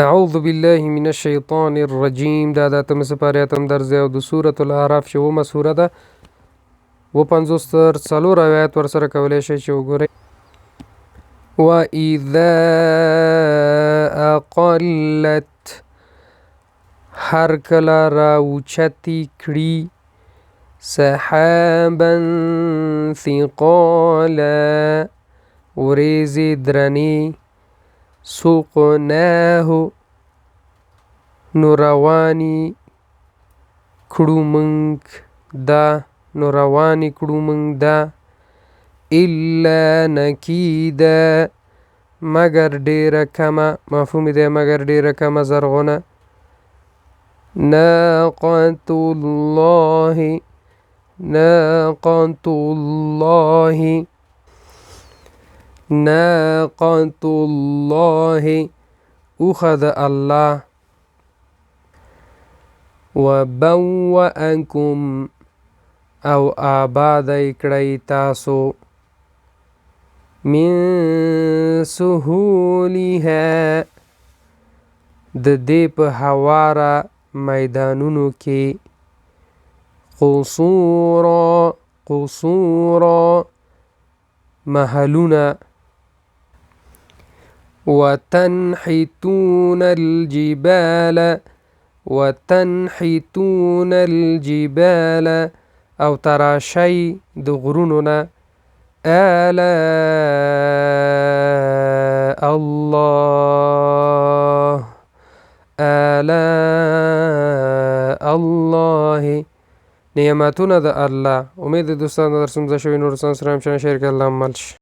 اعوذ بالله من الشیطان الرجیم دا د اتم سپارې درځي او د سورة الاعراف چې اومه سوره ده 50 تر 4 آیات ورسره کولی شئ چې وګورئ. وَإِذَا أَقَلَّتْ هر کله راوچتې کړي سحابا ثقالا وریځې درنې سوقناه نو روانې کړو موږ ده الا نکیدا مگر ډیره کمه مفهوم دی مگر ډیره کمه زرغونه ناقة الله اوخه د الله وبوأکم او آباد کړی تاسو من سهولها د دې په هواره میدانونو کې قصورا محلونه وتنحتون الجبال او تراشی د غرونو نه آلاء الله نعمتونه د الله. امید دوستان درس مزه شوي نور سره هم شیر کړه الله عمل شي.